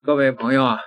各位朋友啊，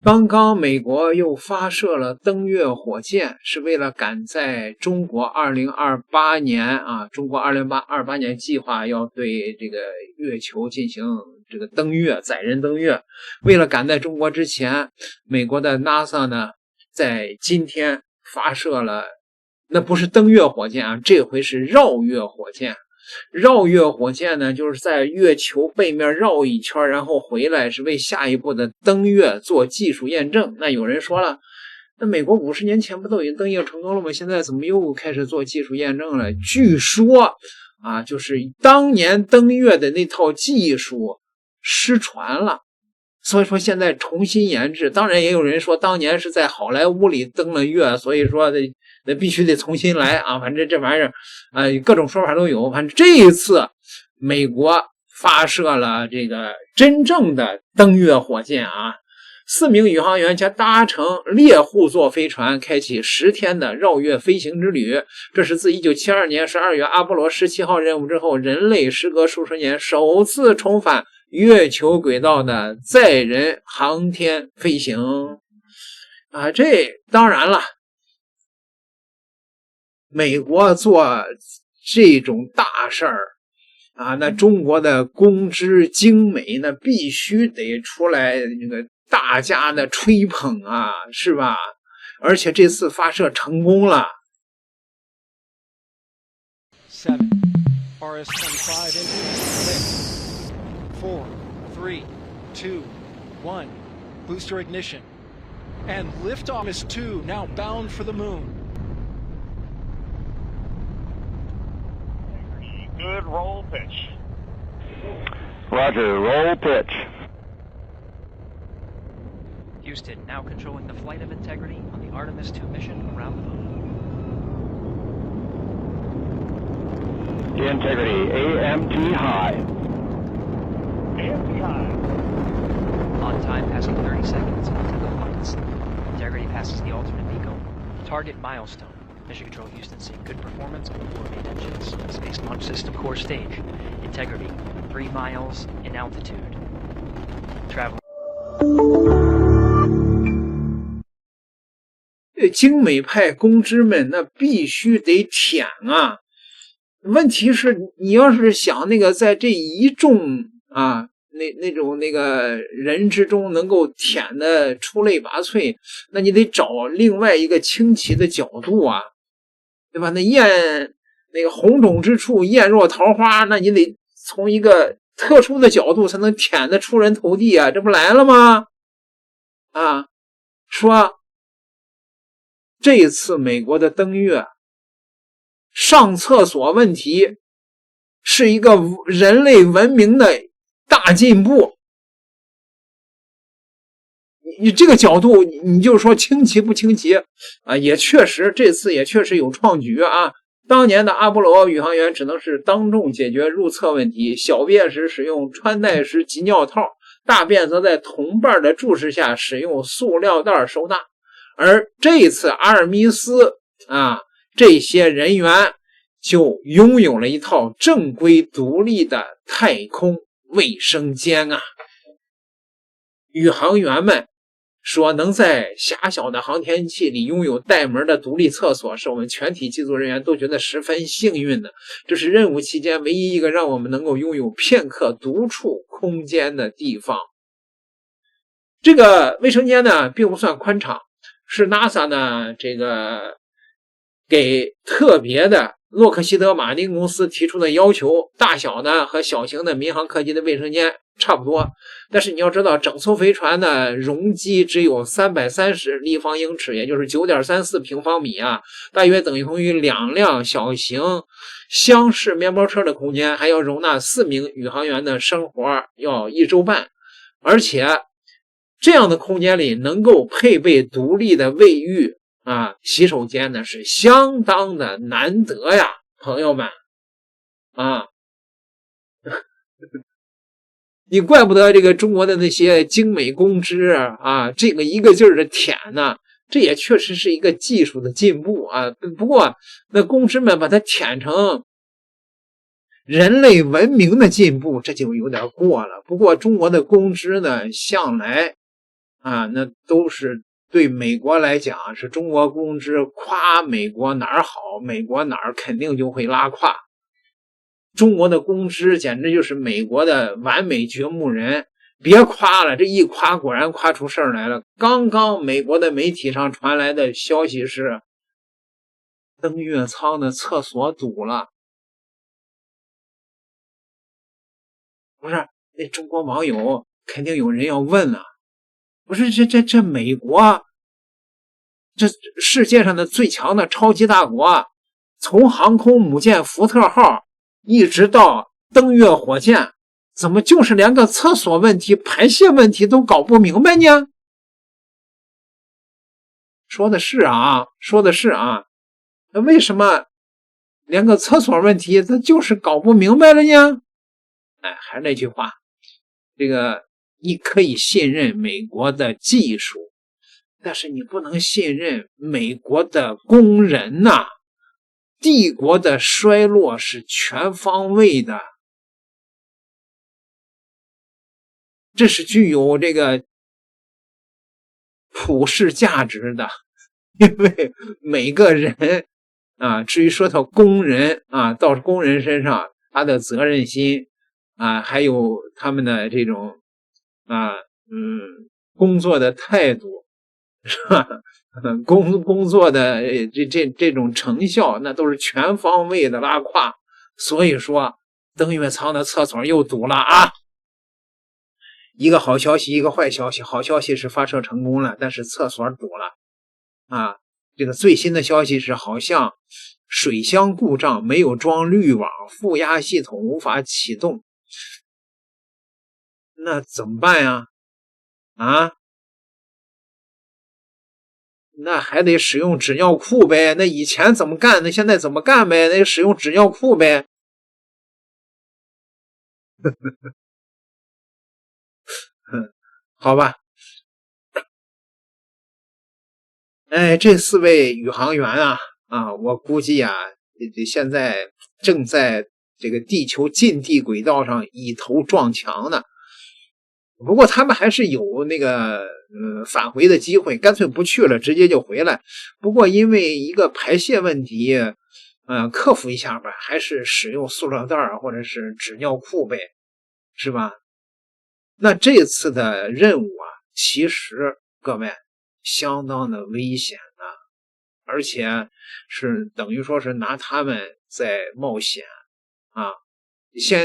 剛剛美國又發射了登月火箭，是為了趕在中國2028年啊，中國2028年計劃要對這個月球進行這個登月，載人登月。為了趕在中國之前，美國的 NASA 呢，在今天發射了，那不是登月火箭啊，這回是繞月火箭。繞月火箭呢，就是在月球背面繞一圈，然後回來，是為下一步的登月做技術驗證。那有人說了，那美国50年前不都已經登月成功了嗎？现在怎麼又開始做技術驗證了？據說啊，就是當年登月的那套技術失傳了，所以說現在重新研制。當然也有人說當年是在好萊塢裡登了月，所以說那必須得重新来啊！反正這玩意兒各種說法都有。反正這一次美國發射了這個真正的登月火箭啊，4名宇航員将搭乘獵戶座飛船開啟10天的繞月飛行之旅。這是自1972年12月阿波羅17號任務之後，人類時隔數十年首次重返月球軌道的載人航天飛行啊！這當然了，美國做這種大事兒啊，那中國的公知精美那必須得出來那個大家的吹捧啊，是吧？而且這次發射成功了。7 RS-25 engine 6 4 3 2 1 booster ignition and liftoff is 2 now bound for the moon. Good roll pitch. Roger, roll pitch. Houston, now controlling the flight of Integrity on the Artemis II mission around the moon. Integrity, AMT high. AMT high. On time passing 30 seconds until the points. Integrity passes the alternate MECO. Target milestone. Mission Control Houston seeing good performance on the 4 main engines. Space Launch System core stage. Integrity, 3 miles in altitude. Travel. 精美派公知們那必須得舔啊！問題是你要是想那個在這一眾啊那個人之中能夠舔的出類拔萃，那你得找另外一個清奇的角度啊，對吧？那個紅腫之處豔若桃花，那你得從一個特殊的角度才能舔得出人頭地啊，這不來了嗎？啊，說這一次美國的登月上廁所問題是一個人類文明的大進步，你這個角度你就說清奇不清奇啊？也確實这次也確實有創舉啊！當年的阿波羅宇航員只能是當眾解決入廁問題，小便時使用穿戴式集尿套，大便則在同伴的注視下使用塑料袋收納。而這一次阿爾密斯啊，這些人員就擁有了一套正規獨立的太空衛生間啊！宇航員們說，能在狹小的航天器裡擁有帶門的獨立廁所，是我們全體機組人員都覺得十分幸運的。這是任務期間唯一一個讓我們能夠擁有片刻獨處空間的地方。這個衛生間呢，並不算寬敞，是 NASA 呢這個給特別的洛克希德馬丁公司提出的要求，大小呢和小型的民航客机的衛生间差不多，但是你要知道整艘飞船的容积只有330立方英尺，也就是 9.34 平方米啊，大約等同於2輛小型厢式面包車的空間，還要容納4名宇航員的生活要1周半，而且這樣的空間裡能夠配備獨立的衛浴啊，洗手間呢是相當的難得呀，朋友們啊，你怪不得这個中國的那些精美公知啊，這個一個勁兒的舔呢，這也確實是一個技術的進步啊。不過那公知們把它舔成人類文明的進步，這就有點過了。不過中國的公知呢，向來那都是對美國來講，是中國公知誇美國哪兒好，美國哪兒肯定就會拉胯。中國的公知簡直就是美國的完美掘墓人，別誇了，這一誇果然誇出事兒來了。剛剛美國的媒體上傳來的消息是，登月艙的廁所堵了。不是，那中國網友肯定有人要問了，不是这美國，這世界上的最強的超級大國，從航空母艦福特號一直到登月火箭，怎麼就是連個廁所問題、排泄問題都搞不明白呢？說的是啊，那為什麼連個廁所問題他就是搞不明白了呢？還是那句話，這個你可以信任美國的技術，但是你不能信任美国的工人吶。帝國的衰落是全方位的，這是具有這個普世價值的，因為每個人至於說到工人到工人身上，他的責任心還有他們的這種工作的態度，是吧？工作的這種成效，那都是全方位的拉胯。所以說登月艙的廁所又堵了啊！一個好消息，一個壞消息。好消息是發射成功了，但是廁所堵了這個最新的消息是，好像水箱故障，没有裝濾網，負壓系統無法啟動。那怎麼辦呀？那還得使用紙尿褲唄，那以前怎麼幹，那現在怎麼幹唄，那使用紙尿褲唄。好吧，這4位宇航員我估計現在正在這個地球近地軌道上以頭撞牆呢。不過他們還是有那個返回的機會，乾脆不去了，直接就回来。不過因為一個排泄問題，克服一下吧，還是使用塑料袋或者是紙尿褲唄，是吧？那這次的任務其實各位相當的危險的，而且是等於說是拿他們在冒險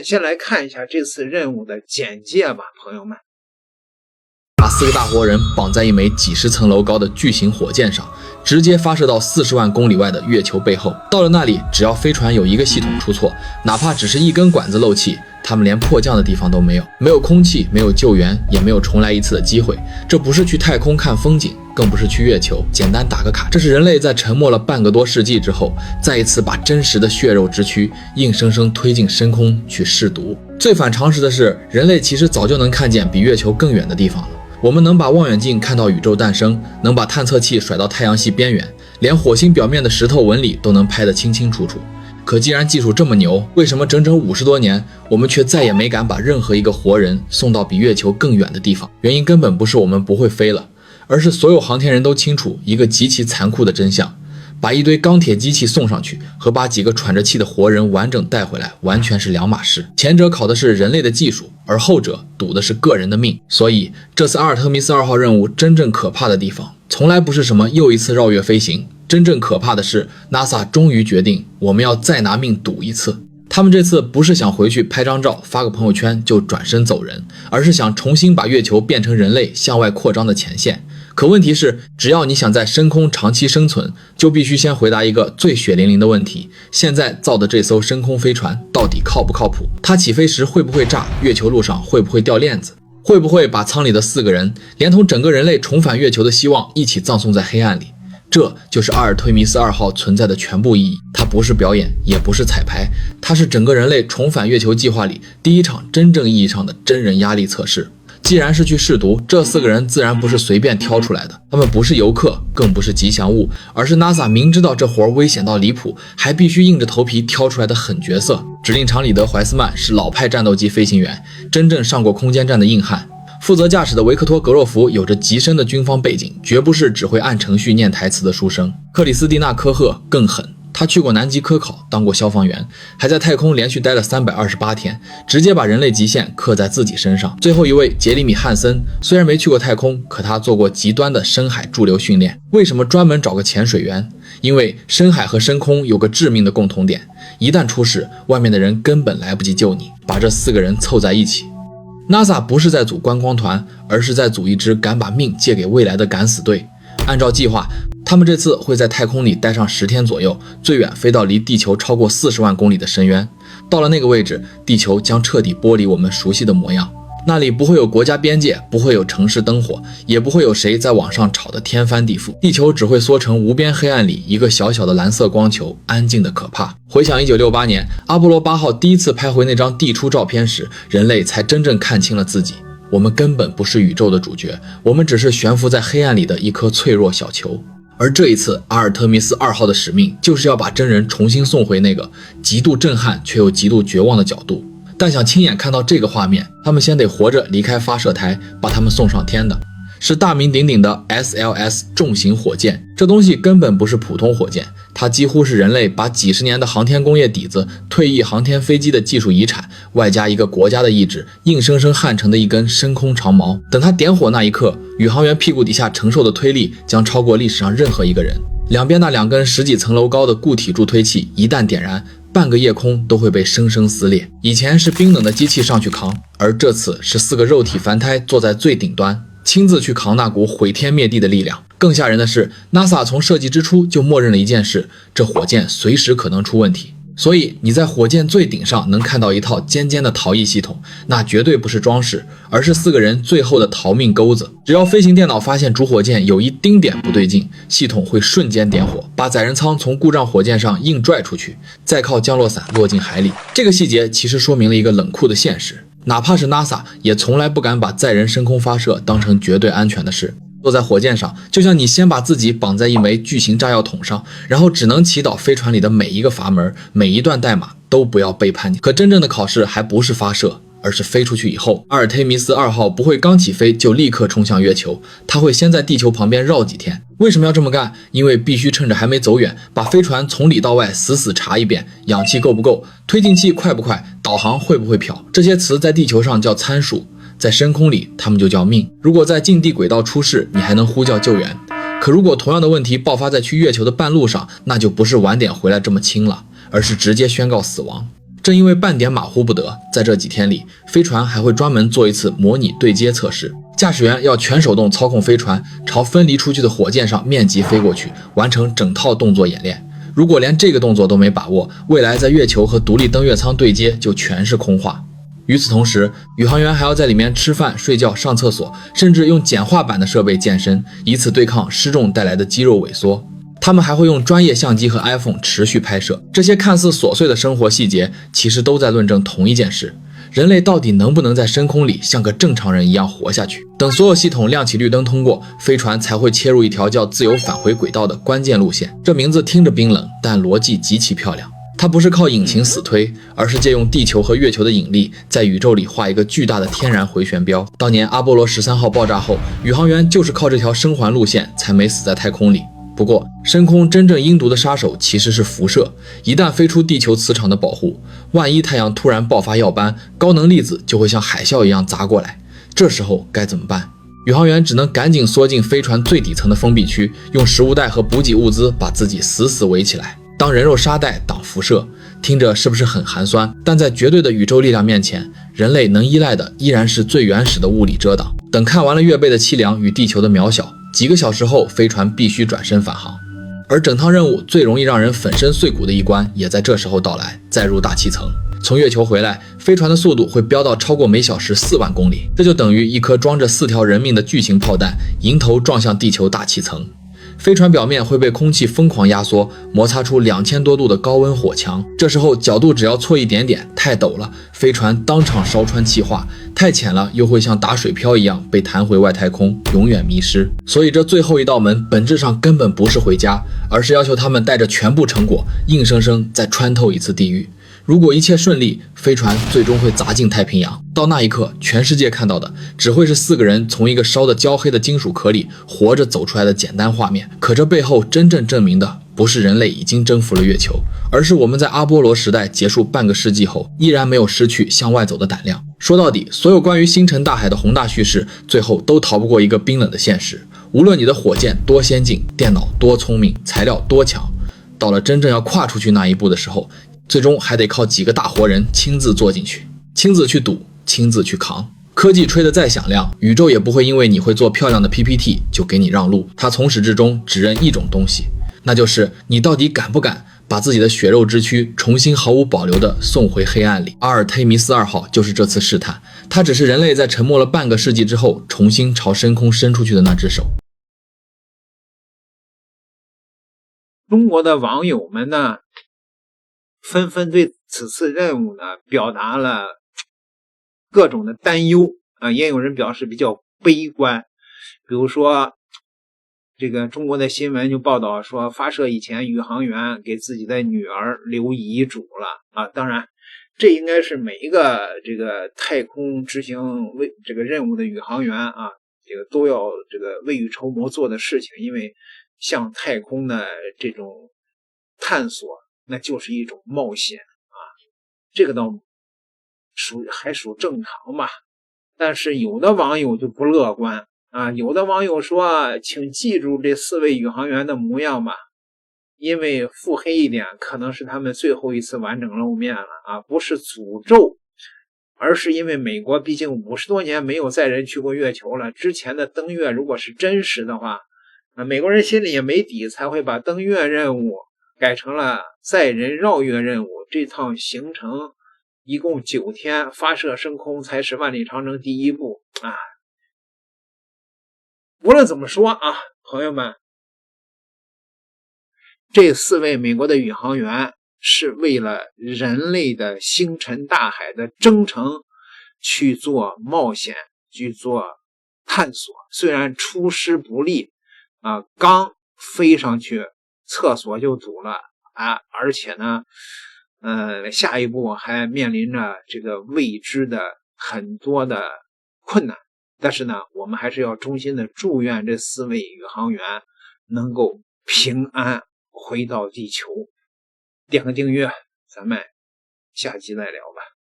先来看一下这次任務的簡介吧，朋友們。把4個大活人綁在一枚幾十層樓高的巨型火箭上，直接發射到40萬公里外的月球背後。到了那裡，只要飛船有一個系統出錯，哪怕只是一根管子漏氣，他們連迫降的地方都沒有，沒有空氣，沒有救援，也沒有重來一次的機會。這不是去太空看風景，更不是去月球簡單打個卡，這是人類在沉默了半個多世紀之後，再一次把真實的血肉之軀硬生生推進深空去試毒。最反常識的是，人類其實早就能看見比月球更遠的地方了。我們能把望遠鏡看到宇宙誕生，能把探測器甩到太陽系邊緣，連火星表面的石頭紋理都能拍得清清楚楚。可既然技術這麼牛，為什麼整整50多年，我們卻再也沒敢把任何一個活人送到比月球更遠的地方？原因根本不是我們不會飛了，而是所有航天人都清楚一個極其殘酷的真相：把一堆鋼鐵機器送上去和把幾個喘着氣的活人完整帶回來完全是兩碼事。前者考的是人類的技術，而後者賭的是個人的命。所以這次阿爾特密斯2號任務真正可怕的地方，從來不是什麼又一次繞月飛行，真正可怕的是 NASA 終於決定我們要再拿命賭一次。他們這次不是想回去拍張照發個朋友圈就轉身走人，而是想重新把月球變成人類向外擴張的前線。可問題是，只要你想在深空長期生存，就必須先回答一個最血淋淋的問題：現在造的這艘深空飛船到底靠不靠譜？它起飛時會不會炸？月球路上會不會掉鏈子？會不會把艙裡的4個人連同整個人類重返月球的希望一起葬送在黑暗裡？這就是阿爾忒彌斯2號存在的全部意義。它不是表演，也不是彩排，它是整個人類重返月球計劃裡第一場真正意義上的真人壓力測試。既然是去試毒，這4個人自然不是隨便挑出來的，他們不是遊客，更不是吉祥物，而是 NASA 明知道這活危險到離譜，還必須硬着頭皮挑出來的狠角色。指令長里德·懷斯曼是老派戰鬥機飛行員，真正上過空間站的硬汉。負責駕駛的維克托·格洛夫有着極深的軍方背景，絕不是只會按程序念台詞的書生。克里斯蒂娜·科赫更狠，他去過南極科考，當過消防員，還在太空連續待了328天，直接把人類極限刻在自己身上。最後一位傑里米·漢森雖然沒去過太空，可他做過極端的深海駐留訓練。為什麼專門找個潛水員？因為深海和深空有個致命的共同點，一旦出事，外面的人根本來不及救你。把這4個人湊在一起。NASA 不是在組觀光團，而是在組一支敢把命借給未來的敢死隊。按照計劃，他們這次會在太空裡待上10天左右，最遠飛到離地球超過40萬公里的深淵。到了那個位置，地球將徹底剝離我們熟悉的模樣。那裡不會有國家邊界，不會有城市燈火，也不會有誰在網上吵得天翻地覆。地球只會縮成無邊黑暗裡一個小小的藍色光球，安靜的可怕。回想1968年阿波羅8號第一次拍回那張地出照片時，人類才真正看清了自己。我們根本不是宇宙的主角，我們只是懸浮在黑暗裡的一顆脆弱小球。而這一次阿爾特密斯2號的使命，就是要把真人重新送回那個極度震撼卻又極度絕望的角度。但想親眼看到這個畫面，他們先得活着離開發射台，把他們送上天的是大名鼎鼎的 SLS 重型火箭。這東西根本不是普通火箭，它幾乎是人類把幾十年的航天工業底子、退役航天飞機的技術遺產，外加一個國家的意志，硬生生焊成的一根深空長矛。等它點火那一刻，宇航員屁股底下承受的推力将超過歷史上任何一個人。兩邊那2根10幾層樓高的固體助推器一旦點燃，半個夜空都會被生生撕裂。以前是冰冷的機器上去扛，而這次是4個肉體凡胎坐在最頂端，親自去扛那股毀天滅地的力量。更嚇人的是 NASA 從設計之初就默認了一件事，這火箭隨時可能出問題。所以你在火箭最頂上能看到一套尖尖的逃逸系統，那絕对不是裝饰，而是4個人最後的逃命鈎子。只要飛行電腦發現主火箭有一丁點不對勁，系統會瞬間點火，把載人艙從故障火箭上硬拽出去，再靠降落傘落進海裡。這個細節其實說明了一個冷酷的現實，哪怕是 NASA 也從來不敢把載人升空發射當成絕對安全的事。坐在火箭上，就像你先把自己綁在一枚巨型炸藥桶上，然後只能祈禱飛船裡的每一個阀門、每一段代碼都不要背叛你。可真正的考試還不是發射，而是飛出去以後。阿爾忒彌斯2號不會剛起飛就立刻衝向月球，它會先在地球旁邊繞幾天。為什麼要這麼幹？因為必須趁着還沒走遠，把飛船從裡到外死死查一遍，氧氣夠不夠，推進器快不快，導航會不會漂。這些詞在地球上叫參數，在深空裡他們就叫命。如果在近地軌道出事，你還能呼叫救援，可如果同樣的問題爆發在去月球的半路上，那就不是晚點回來這麼輕了，而是直接宣告死亡。正因為半點馬虎不得，在這幾天裡，飛船還會專門做一次模擬對接測試，駕駛員要全手動操控飛船朝分離出去的火箭上面積飛過去，完成整套動作演練。如果連這個動作都沒把握，未來在月球和獨立登月艙對接就全是空話。與此同時，宇航員還要在裡面吃飯、睡覺、上廁所，甚至用簡化版的設備健身，以此對抗失重帶來的肌肉萎縮。他們還會用專業相機和 iPhone 持續拍攝。這些看似瑣碎的生活細節，其實都在論證同一件事：人類到底能不能在深空裡像個正常人一樣活下去？等所有系統亮起綠燈通過，飛船才會切入一條叫自由返回軌道的關鍵路線。這名字聽着冰冷，但邏輯極其漂亮。它不是靠引擎死推，而是借用地球和月球的引力，在宇宙裡畫一個巨大的天然回旋標。當年阿波羅13號爆炸後，宇航員就是靠這條生還路線才沒死在太空裡。不過，深空真正陰毒的殺手其實是輻射，一旦飛出地球磁場的保護，萬一太陽突然爆發耀斑，高能粒子就會像海嘯一樣砸過來。這時候該怎麼辦？宇航員只能趕緊縮進飛船最底層的封閉區，用食物袋和補給物資把自己死死圍起來，當人肉沙袋擋輻射。聽着是不是很寒酸？但在絕对的宇宙力量面前，人類能依賴的依然是最原始的物理遮擋。等看完了月背的凄涼與地球的渺小，幾個小時後飛船必須轉身返航。而整趟任務最容易讓人粉身碎骨的一關也在這時候到來，再入大氣層。從月球回來，飛船的速度會飆到超過每小時4萬公里，這就等於一顆裝着4條人命的巨型炮彈迎頭撞向地球大氣層。飛船表面會被空氣瘋狂壓縮，摩擦出2000多度的高溫火牆。這時候角度只要錯一點點，太陡了，飛船當場燒穿氣化；太淺了，又會像打水漂一樣被彈回外太空，永遠迷失。所以這最後一道門本質上根本不是回家，而是要求他們帶着全部成果，硬生生再穿透一次地獄。如果一切順利，飛船最終會砸進太平洋。到那一刻，全世界看到的只會是4個人從一個燒得焦黑的金屬殼裡活着走出來的簡單畫面。可這背後真正證明的，不是人類已經征服了月球，而是我們在阿波羅時代結束半個世紀後，依然沒有失去向外走的膽量。說到底，所有關於星辰大海的宏大敘事，最後都逃不過一個冰冷的現實。無論你的火箭多先進，電腦多聰明，材料多強，到了真正要跨出去那一步的時候，最終還得靠幾個大活人親自坐進去，親自去賭，親自去扛。科技吹得再響亮，宇宙也不會因為你會做漂亮的 PPT 就給你讓路。它從始至終只認一种東西，那就是你到底敢不敢把自己的血肉之軀重新毫无保留地送回黑暗里。阿尔忒弥斯2號就是這次試探，它只是人類在沉默了半個世紀之後重新朝深空伸出去的那只手。中國的網友們呢，紛紛對此次任務呢表達了各种的擔憂啊，也有人表示比較悲觀。比如說这個中國的新聞就報道說，發射以前宇航員給自己的女兒留遺囑了啊。當然這應該是每一個這個太空執行這個任務的宇航員啊，這個都要這個未雨綢繆做的事情。因為向太空的這種探索，那就是一種冒險啊，這個倒還屬正常吧。但是有的網友就不樂觀啊，有的網友說，請記住這4位宇航員的模樣吧，因為腹黑一點，可能是他們最後一次完整露面了啊，不是詛咒，而是因為美國畢竟50多年沒有載人去過月球了，之前的登月如果是真實的話，美國人心裡也沒底，才會把登月任務改成了載人繞月任務。這趟行程一共9天，發射升空才是萬里長征第一步啊。无論怎麼說啊，朋友們，這4位美國的宇航員是為了人類的星辰大海的征程去做冒險，去做探索。雖然出師不利啊，剛飛上去廁所就堵了啊，而且呢下一步還面臨着這個未知的很多的困難。但是呢，我們還是要衷心的祝願這4位宇航員能夠平安回到地球。點個訂閱，咱們下集再聊吧。